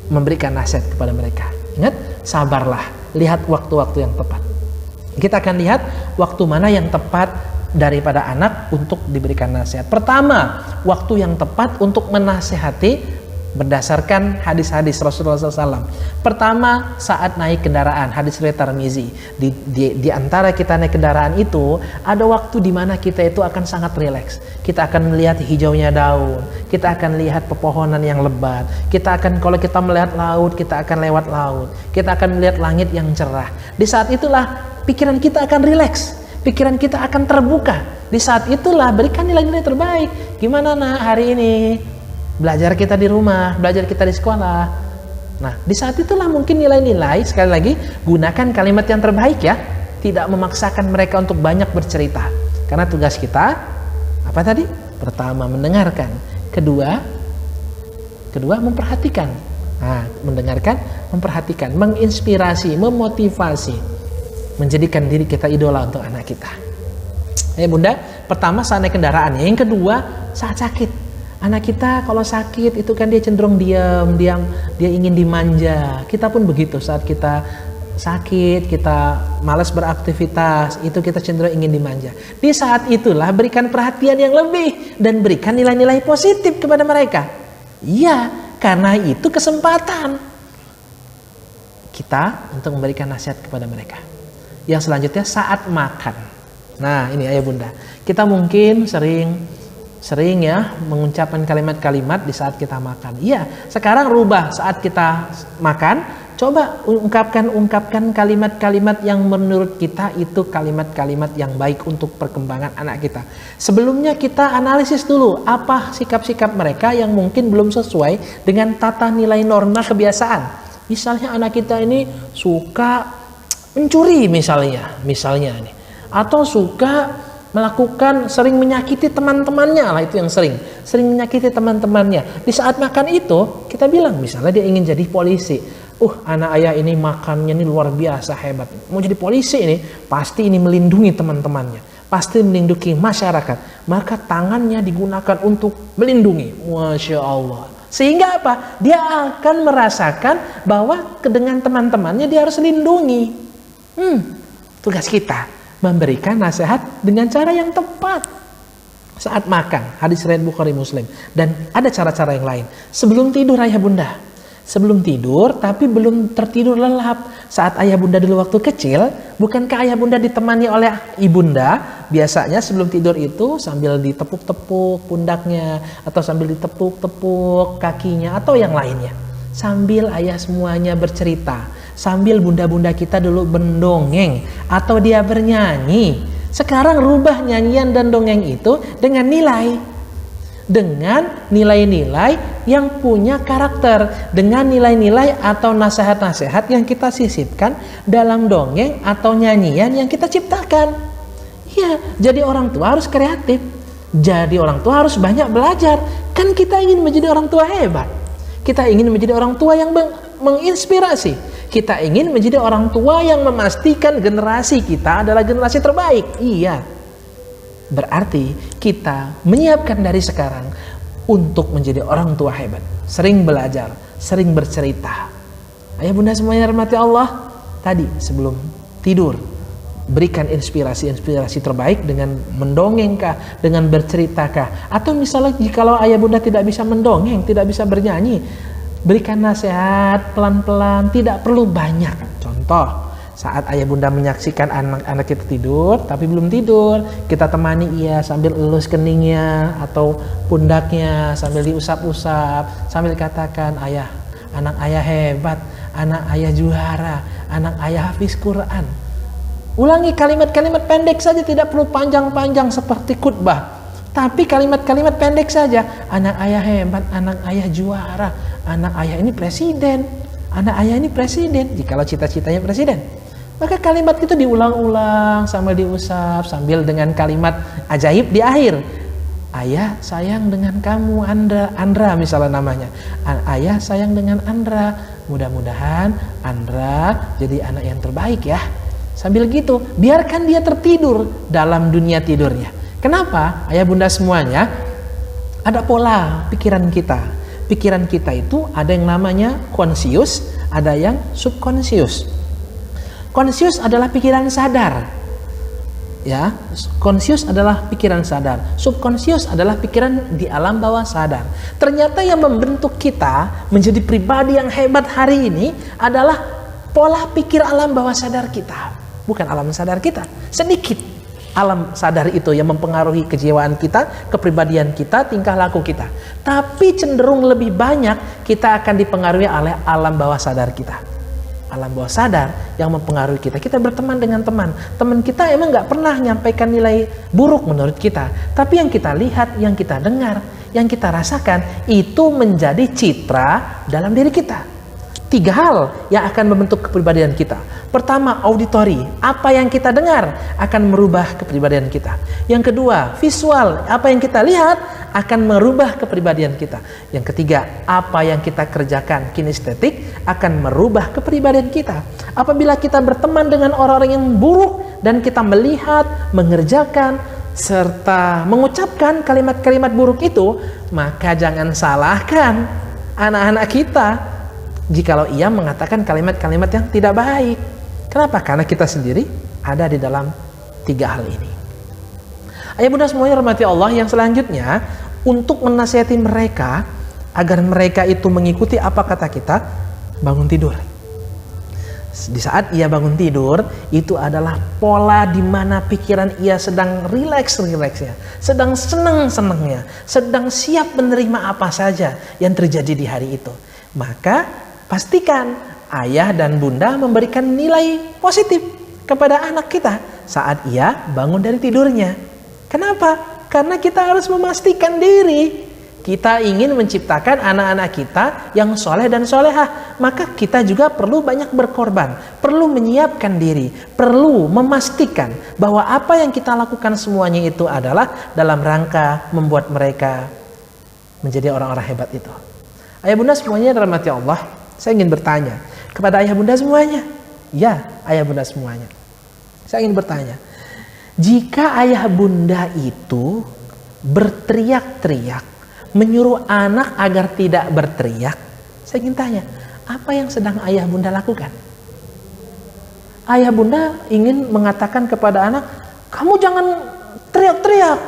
memberikan nasihat kepada mereka. Ingat, sabarlah, lihat waktu-waktu yang tepat. Kita akan lihat waktu mana yang tepat daripada anak untuk diberikan nasihat. Pertama, waktu yang tepat untuk menasehati berdasarkan hadis-hadis Rasulullah SAW. Pertama, saat naik kendaraan, hadis riwayat Tirmizi. Di antara kita naik kendaraan itu, ada waktu di mana kita itu akan sangat rileks. Kita akan melihat hijaunya daun, kita akan lihat pepohonan yang lebat, kita akan, kalau kita melihat laut, kita akan lewat laut, kita akan melihat langit yang cerah. Di saat itulah pikiran kita akan rileks, pikiran kita akan terbuka. Di saat itulah berikan nilai-nilai terbaik. Gimana nak hari ini? Belajar kita di rumah, belajar kita di sekolah. Nah, di saat itulah mungkin nilai-nilai, sekali lagi, gunakan kalimat yang terbaik ya. Tidak memaksakan mereka untuk banyak bercerita. Karena tugas kita, apa tadi? Pertama, mendengarkan. Kedua, memperhatikan. Nah, mendengarkan, memperhatikan, menginspirasi, memotivasi. Menjadikan diri kita idola untuk anak kita. Bunda, pertama saat naik kendaraan. Yang kedua, saat sakit. Anak kita kalau sakit itu kan dia cenderung diam, dia ingin dimanja. Kita pun begitu, saat kita sakit, kita malas beraktivitas, itu kita cenderung ingin dimanja. Di saat itulah berikan perhatian yang lebih dan berikan nilai-nilai positif kepada mereka. Iya, karena itu kesempatan kita untuk memberikan nasihat kepada mereka. Yang selanjutnya saat makan. Nah, ini ayah bunda, kita mungkin sering ya mengucapkan kalimat-kalimat di saat kita makan. Iya, sekarang rubah saat kita makan, coba ungkapkan kalimat-kalimat yang menurut kita itu kalimat-kalimat yang baik untuk perkembangan anak kita. Sebelumnya kita analisis dulu apa sikap-sikap mereka yang mungkin belum sesuai dengan tata nilai norma kebiasaan. Misalnya anak kita ini suka mencuri misalnya ini, atau suka melakukan, sering menyakiti teman-temannya lah, itu yang sering menyakiti teman-temannya. Di saat makan itu kita bilang, misalnya dia ingin jadi polisi, anak ayah ini makannya ini luar biasa hebat, mau jadi polisi ini pasti ini melindungi teman-temannya, pasti melindungi masyarakat, maka tangannya digunakan untuk melindungi. Masya Allah. Sehingga apa? Dia akan merasakan bahwa dengan teman-temannya dia harus lindungi. Tugas kita memberikan nasihat dengan cara yang tepat saat makan. Hadis riwayat Bukhari Muslim. Dan ada cara-cara yang lain. Sebelum tidur ayah bunda, sebelum tidur tapi belum tertidur lelap. Saat ayah bunda dulu waktu kecil, bukankah ayah bunda ditemani oleh ibunda? Biasanya sebelum tidur itu sambil ditepuk-tepuk pundaknya, atau sambil ditepuk-tepuk kakinya, atau yang lainnya. Sambil ayah semuanya bercerita, sambil bunda-bunda kita dulu mendongeng atau dia bernyanyi. Sekarang rubah nyanyian dan dongeng itu dengan nilai-nilai yang punya karakter, dengan nilai-nilai atau nasihat-nasihat yang kita sisipkan dalam dongeng atau nyanyian yang kita ciptakan. Ya, jadi orang tua harus kreatif, jadi orang tua harus banyak belajar. Kan kita ingin menjadi orang tua hebat, kita ingin menjadi orang tua yang menginspirasi, kita ingin menjadi orang tua yang memastikan generasi kita adalah generasi terbaik. Iya, berarti kita menyiapkan dari sekarang untuk menjadi orang tua hebat. Sering belajar, sering bercerita. Ayah bunda semuanya rahmati Allah. Tadi sebelum tidur, berikan inspirasi terbaik dengan mendongengkah, dengan berceritakah. Atau misalnya jikalau ayah bunda tidak bisa mendongeng, tidak bisa bernyanyi, berikan nasihat pelan-pelan, tidak perlu banyak. Contoh, saat ayah bunda menyaksikan anak kita tidur tapi belum tidur, kita temani ia sambil elus keningnya atau pundaknya, sambil diusap-usap, sambil katakan, ayah, anak ayah hebat, anak ayah juara, anak ayah hafiz Quran. Ulangi kalimat-kalimat pendek saja, tidak perlu panjang-panjang seperti khutbah, tapi kalimat-kalimat pendek saja. Anak ayah hebat, anak ayah juara, anak ayah ini presiden, anak ayah ini presiden. Jikalau cita-citanya presiden, maka kalimat itu diulang-ulang sambil diusap, sambil dengan kalimat ajaib di akhir. Ayah sayang dengan kamu, Andra misalnya namanya. Ayah sayang dengan Andra, mudah-mudahan Andra jadi anak yang terbaik ya. Sambil gitu, biarkan dia tertidur dalam dunia tidurnya. Kenapa? Ayah bunda semuanya, ada pola pikiran kita. Pikiran kita itu ada yang namanya konsius, ada yang subkonsius. Konsius adalah pikiran sadar. Ya, konsius adalah pikiran sadar, subkonsius adalah pikiran di alam bawah sadar. Ternyata yang membentuk kita menjadi pribadi yang hebat hari ini adalah pola pikir alam bawah sadar kita, bukan alam sadar kita. Sedikit alam sadar itu yang mempengaruhi kejiwaan kita, kepribadian kita, tingkah laku kita. Tapi cenderung lebih banyak kita akan dipengaruhi oleh alam bawah sadar kita. Alam bawah sadar yang mempengaruhi kita. Kita berteman dengan teman kita emang nggak pernah nyampaikan nilai buruk menurut kita, tapi yang kita lihat, yang kita dengar, yang kita rasakan itu menjadi citra dalam diri kita. 3 hal yang akan membentuk kepribadian kita. Pertama, auditori, apa yang kita dengar akan merubah kepribadian kita. Yang kedua, visual, apa yang kita lihat akan merubah kepribadian kita. Yang ketiga, apa yang kita kerjakan, kinestetik, akan merubah kepribadian kita. Apabila kita berteman dengan orang-orang yang buruk dan kita melihat, mengerjakan, serta mengucapkan kalimat-kalimat buruk itu, maka jangan salahkan anak-anak kita jikalau ia mengatakan kalimat-kalimat yang tidak baik. Kenapa? Karena kita sendiri ada di dalam 3 hal ini. Ayah bunda semuanya rahmati Allah, yang selanjutnya untuk menasihati mereka agar mereka itu mengikuti apa kata kita, bangun tidur. Di saat ia bangun tidur, itu adalah pola di mana pikiran ia sedang rileks-rileksnya, sedang senang-senangnya, sedang siap menerima apa saja yang terjadi di hari itu. Maka pastikan ayah dan bunda memberikan nilai positif kepada anak kita saat ia bangun dari tidurnya. Kenapa? Karena kita harus memastikan diri. Kita ingin menciptakan anak-anak kita yang soleh dan solehah. Maka kita juga perlu banyak berkorban, perlu menyiapkan diri, perlu memastikan bahwa apa yang kita lakukan semuanya itu adalah dalam rangka membuat mereka menjadi orang-orang hebat itu. Ayah bunda semuanya dirahmati Allah, saya ingin bertanya kepada ayah bunda semuanya. Ya, ayah bunda semuanya. Saya ingin bertanya, jika ayah bunda itu berteriak-teriak, menyuruh anak agar tidak berteriak, saya ingin tanya, apa yang sedang ayah bunda lakukan? Ayah bunda ingin mengatakan kepada anak, kamu jangan teriak-teriak,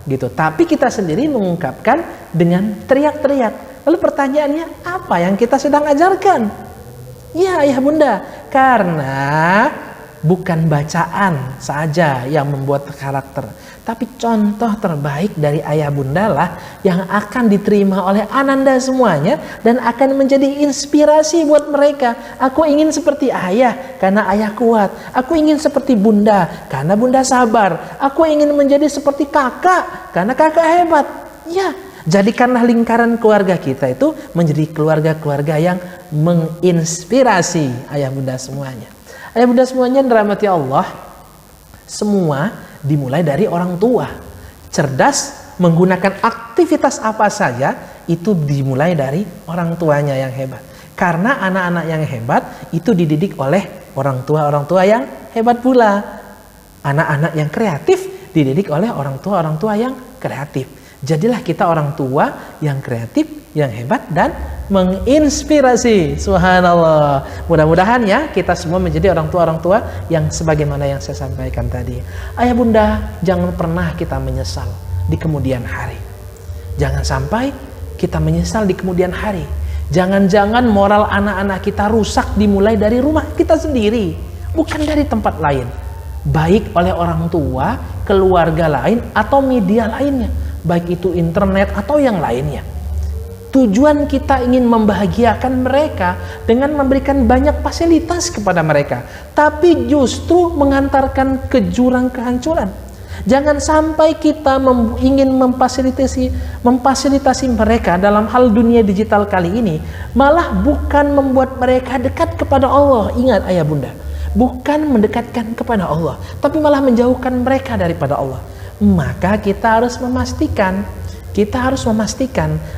gitu. Tapi kita sendiri mengungkapkan dengan teriak-teriak. Lalu pertanyaannya, apa yang kita sedang ajarkan? Ya ayah bunda, karena bukan bacaan saja yang membuat karakter, tapi contoh terbaik dari ayah bunda lah yang akan diterima oleh ananda semuanya dan akan menjadi inspirasi buat mereka. Aku ingin seperti ayah karena ayah kuat. Aku ingin seperti bunda karena bunda sabar. Aku ingin menjadi seperti kakak karena kakak hebat. Ya, jadikanlah lingkaran keluarga kita itu menjadi keluarga-keluarga yang menginspirasi ayah bunda semuanya. Ayah bunda semuanya dirahmati Allah, semua dimulai dari orang tua. Cerdas menggunakan aktivitas apa saja itu dimulai dari orang tuanya yang hebat. Karena anak-anak yang hebat itu dididik oleh orang tua yang hebat pula. Anak-anak yang kreatif dididik oleh orang tua yang kreatif. Jadilah kita orang tua yang kreatif, yang hebat dan menginspirasi. Subhanallah. Mudah-mudahan ya kita semua menjadi orang tua yang sebagaimana yang saya sampaikan tadi. Ayah bunda, jangan pernah kita menyesal di kemudian hari. Jangan sampai kita menyesal di kemudian hari. Jangan-jangan moral anak-anak kita rusak dimulai dari rumah kita sendiri, bukan dari tempat lain. Baik oleh orang tua, keluarga lain atau media lainnya, baik itu internet atau yang lainnya. Tujuan kita ingin membahagiakan mereka dengan memberikan banyak fasilitas kepada mereka, tapi justru mengantarkan ke jurang kehancuran. Jangan sampai kita ingin memfasilitasi mereka dalam hal dunia digital kali ini, malah bukan membuat mereka dekat kepada Allah. Ingat ayah bunda, bukan mendekatkan kepada Allah, tapi malah menjauhkan mereka daripada Allah. Maka kita harus memastikan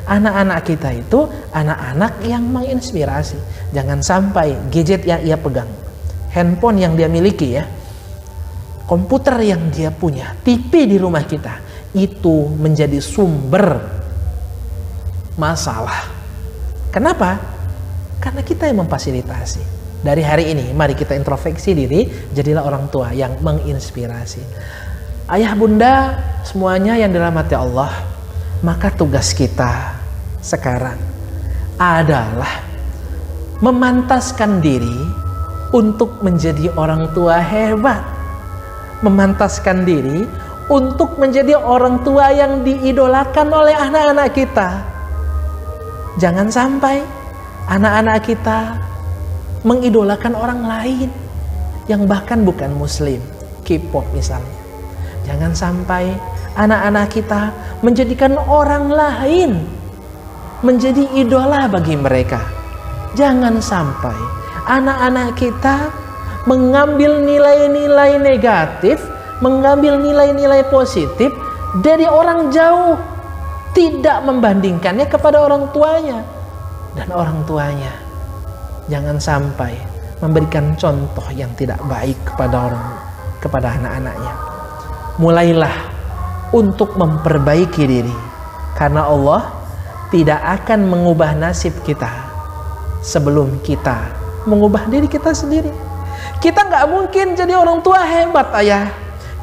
anak-anak kita itu anak-anak yang menginspirasi. Jangan sampai gadget yang ia pegang, handphone yang dia miliki ya, komputer yang dia punya, TV di rumah kita, itu menjadi sumber masalah. Kenapa? Karena kita yang memfasilitasi. Dari hari ini, mari kita introspeksi diri, jadilah orang tua yang menginspirasi. Ayah bunda semuanya yang dirahmati Allah, maka tugas kita sekarang adalah memantaskan diri untuk menjadi orang tua hebat, memantaskan diri untuk menjadi orang tua yang diidolakan oleh anak-anak kita. Jangan sampai anak-anak kita mengidolakan orang lain yang bahkan bukan muslim, K-pop misalnya. Jangan sampai anak-anak kita menjadikan orang lain menjadi idola bagi mereka. Jangan sampai anak-anak kita mengambil nilai-nilai negatif, mengambil nilai-nilai positif dari orang jauh, tidak membandingkannya kepada orang tuanya. Dan orang tuanya jangan sampai memberikan contoh yang tidak baik kepada anak-anaknya. Mulailah untuk memperbaiki diri, karena Allah tidak akan mengubah nasib kita sebelum kita mengubah diri kita sendiri. Kita nggak mungkin jadi orang tua hebat, ayah.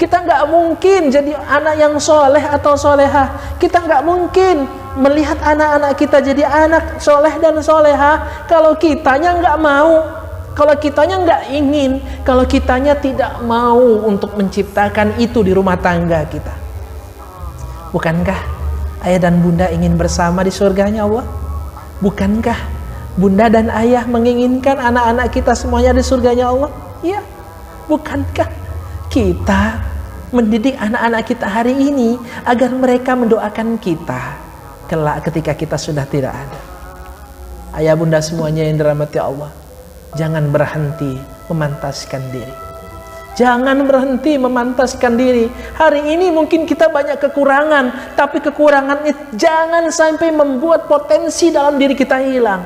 Kita nggak mungkin jadi anak yang soleh atau solehah. Kita nggak mungkin melihat anak-anak kita jadi anak soleh dan solehah kalau kitanya nggak mau, kalau kitanya nggak ingin, kalau kitanya tidak mau untuk menciptakan itu di rumah tangga kita. Bukankah ayah dan bunda ingin bersama di surganya Allah? Bukankah bunda dan ayah menginginkan anak-anak kita semuanya di surganya Allah? Iya. Bukankah kita mendidik anak-anak kita hari ini agar mereka mendoakan kita kelak ketika kita sudah tidak ada? Ayah bunda semuanya yang dirahmati Allah, jangan berhenti memantaskan diri. Jangan berhenti memantaskan diri. Hari ini mungkin kita banyak kekurangan, tapi kekurangan itu jangan sampai membuat potensi dalam diri kita hilang.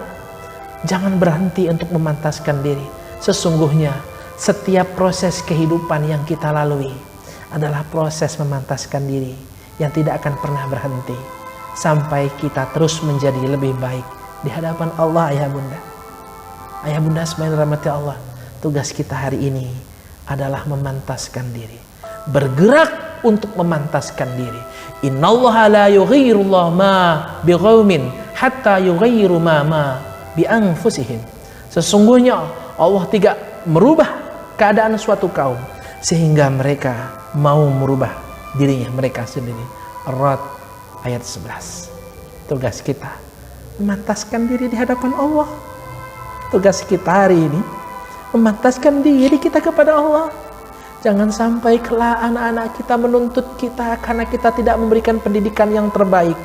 Jangan berhenti untuk memantaskan diri. Sesungguhnya setiap proses kehidupan yang kita lalui adalah proses memantaskan diri yang tidak akan pernah berhenti sampai kita terus menjadi lebih baik di hadapan Allah. Ayah bunda, ayah bunda semuanya dirahmati Allah, tugas kita hari ini adalah memantaskan diri, bergerak untuk memantaskan diri. Innallaha la yughayyiru ma biqaumin hatta yughayyiru ma bi anfusihim. Sesungguhnya Allah tidak merubah keadaan suatu kaum sehingga mereka mau merubah dirinya mereka sendiri. Ar-Ra'd ayat 11. Tugas kita memantaskan diri di hadapan Allah. Tugas kita hari ini memantaskan diri kita kepada Allah. Jangan sampai kelak anak-anak kita menuntut kita karena kita tidak memberikan pendidikan yang terbaik.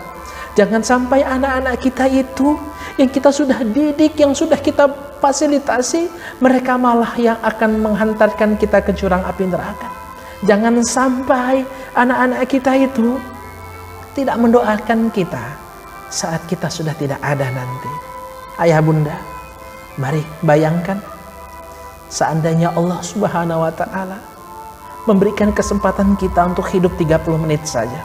Jangan sampai anak-anak kita itu yang kita sudah didik, yang sudah kita fasilitasi, mereka malah yang akan menghantarkan kita ke jurang api neraka. Jangan sampai anak-anak kita itu tidak mendoakan kita saat kita sudah tidak ada nanti. Ayah bunda, mari bayangkan seandainya Allah Subhanahu wa ta'ala memberikan kesempatan kita untuk hidup 30 menit saja.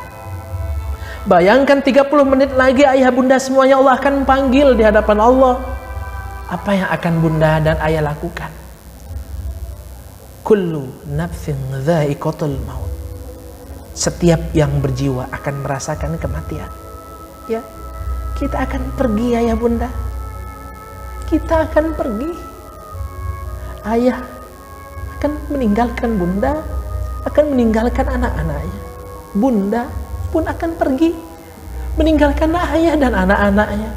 Bayangkan 30 menit lagi ayah bunda semuanya Allah akan panggil di hadapan Allah. Apa yang akan bunda dan ayah lakukan? Kullu nafsin dha'iqatul maut. Setiap yang berjiwa akan merasakan kematian. Ya, kita akan pergi ayah bunda. Kita akan pergi. Ayah akan meninggalkan bunda, akan meninggalkan anak-anaknya. Bunda pun akan pergi, meninggalkan ayah dan anak-anaknya.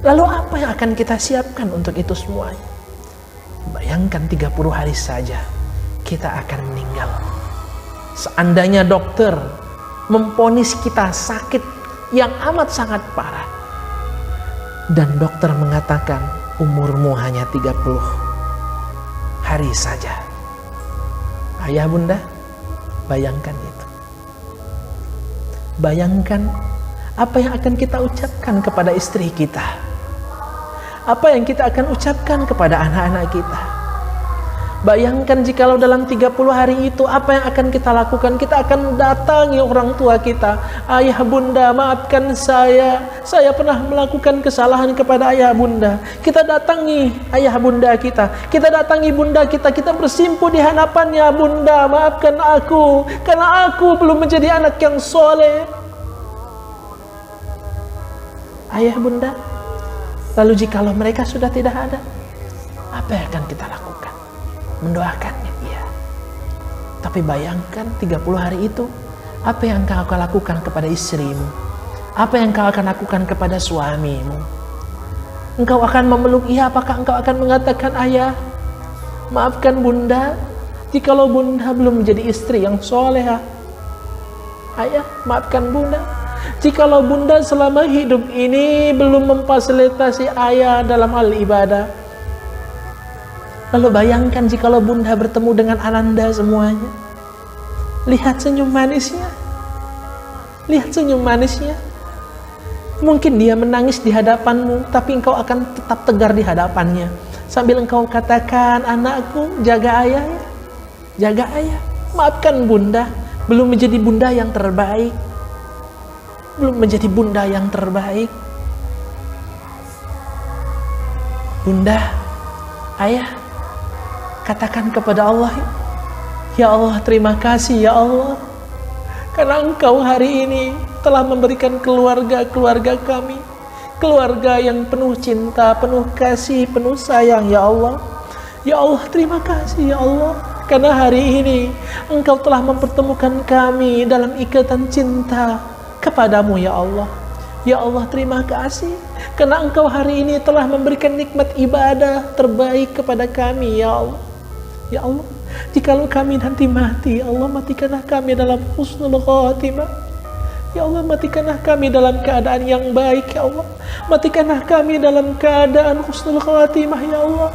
Lalu apa yang akan kita siapkan untuk itu semuanya? Bayangkan 30 hari saja kita akan meninggal. Seandainya dokter memvonis kita sakit yang amat sangat parah dan dokter mengatakan umurmu hanya 30 hari saja. Ayah bunda, bayangkan itu. Bayangkan apa yang akan kita ucapkan kepada istri kita. Apa yang kita akan ucapkan kepada anak-anak kita. Bayangkan jikalau dalam 30 hari itu apa yang akan kita lakukan. Kita akan datangi orang tua kita. Ayah bunda, maafkan saya pernah melakukan kesalahan kepada ayah bunda. Kita datangi ayah bunda kita, kita datangi bunda kita, kita bersimpuh di hadapannya. Bunda, maafkan aku karena aku belum menjadi anak yang soleh. Ayah bunda, lalu jikalau mereka sudah tidak ada, apa yang akan kita lakukan? Mendoakannya, iya. Tapi bayangkan 30 hari itu, apa yang engkau akan lakukan kepada istrimu? Apa yang engkau akan lakukan kepada suamimu? Engkau akan memeluk ia, apakah engkau akan mengatakan, ayah, maafkan bunda, jikalau bunda belum menjadi istri yang solehah. Ayah, maafkan bunda, jikalau bunda selama hidup ini belum memfasilitasi ayah dalam hal ibadah. Lalu bayangkan jikalau bunda bertemu dengan ananda semuanya. Lihat senyum manisnya. Lihat senyum manisnya. Mungkin dia menangis di hadapanmu, tapi engkau akan tetap tegar di hadapannya. Sambil engkau katakan, anakku, jaga ayah ya. Jaga ayah. Maafkan bunda, belum menjadi bunda yang terbaik. Belum menjadi bunda yang terbaik. Bunda, ayah, katakan kepada Allah, ya Allah, terima kasih ya Allah, karena engkau hari ini telah memberikan keluarga kami, keluarga yang penuh cinta, penuh kasih, penuh sayang ya Allah. Ya Allah, terima kasih ya Allah, karena hari ini engkau telah mempertemukan kami dalam ikatan cinta kepadamu ya Allah. Ya Allah, terima kasih karena engkau hari ini telah memberikan nikmat ibadah terbaik kepada kami ya Allah. Ya Allah, jikalau kami nanti mati, ya Allah, matikanlah kami dalam husnul khatimah. Ya Allah, matikanlah kami dalam keadaan yang baik ya Allah. Matikanlah kami dalam keadaan husnul khatimah ya Allah.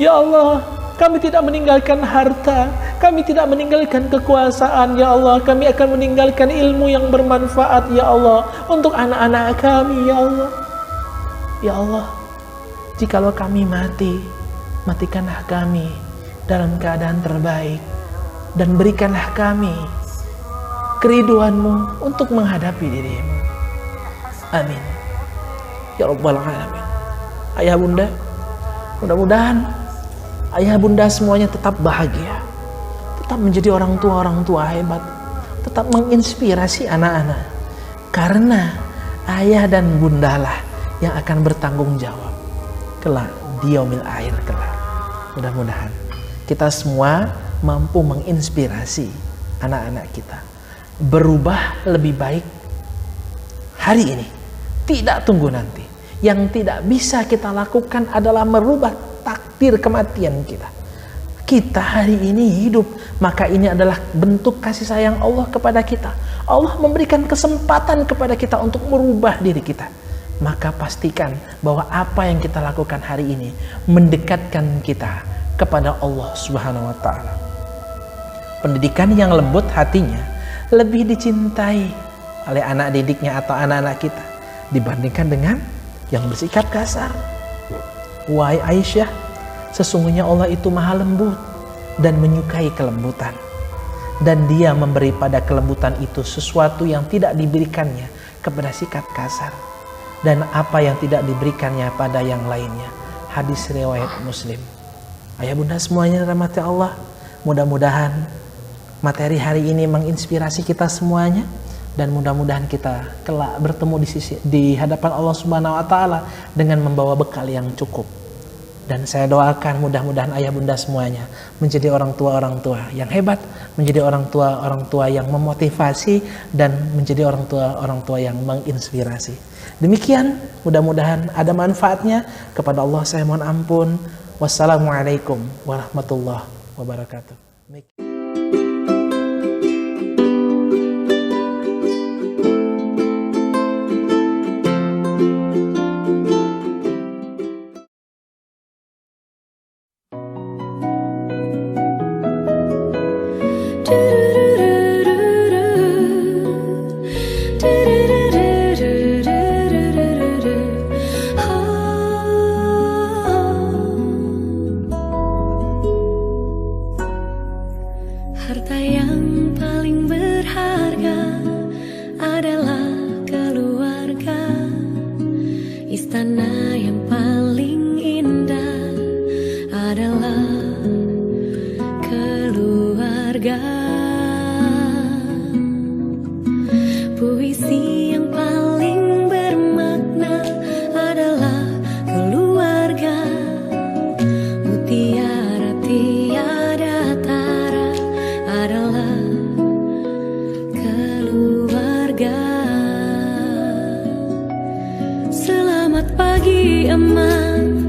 Ya Allah, kami tidak meninggalkan harta, kami tidak meninggalkan kekuasaan ya Allah. Kami akan meninggalkan ilmu yang bermanfaat ya Allah untuk anak-anak kami ya Allah. Ya Allah, jikalau kami mati, matikanlah kami dalam keadaan terbaik dan berikanlah kami keriduanmu untuk menghadapi dirimu. Amin ya Rabbal Alamin. Ayah bunda, mudah-mudahan ayah bunda semuanya tetap bahagia, tetap menjadi orang tua hebat, tetap menginspirasi anak-anak, karena ayah dan bundalah yang akan bertanggung jawab kelak di yaumil akhir kelak. Mudah-mudahan kita semua mampu menginspirasi anak-anak kita berubah lebih baik hari ini, tidak tunggu nanti. Yang tidak bisa kita lakukan adalah merubah takdir kematian kita. Kita hari ini hidup, maka ini adalah bentuk kasih sayang Allah kepada kita. Allah memberikan kesempatan kepada kita untuk merubah diri kita. Maka pastikan bahwa apa yang kita lakukan hari ini mendekatkan kita kepada Allah Subhanahu wa Ta'ala. Pendidikan yang lembut hatinya lebih dicintai oleh anak didiknya atau anak-anak kita dibandingkan dengan yang bersikap kasar. Wahai Aisyah, sesungguhnya Allah itu maha lembut dan menyukai kelembutan, dan Dia memberi pada kelembutan itu sesuatu yang tidak diberikannya kepada sikap kasar, dan apa yang tidak diberikannya pada yang lainnya. Hadis riwayat Muslim. Ayah bunda semuanya rahmati Allah, mudah-mudahan materi hari ini menginspirasi kita semuanya, dan mudah-mudahan kita kelak bertemu di hadapan Allah Subhanahu wa Ta'ala dengan membawa bekal yang cukup. Dan saya doakan mudah-mudahan ayah bunda semuanya menjadi orang tua yang hebat, menjadi orang tua yang memotivasi, dan menjadi orang tua yang menginspirasi. Demikian, mudah-mudahan ada manfaatnya. Kepada Allah saya mohon ampun. Wassalamualaikum warahmatullahi wabarakatuh. Suasana yang paling indah adalah keluarga. Puisi yang paling bermakna adalah keluarga. Mutiara tiada tara adalah keluarga. Selamat pagi, Emak.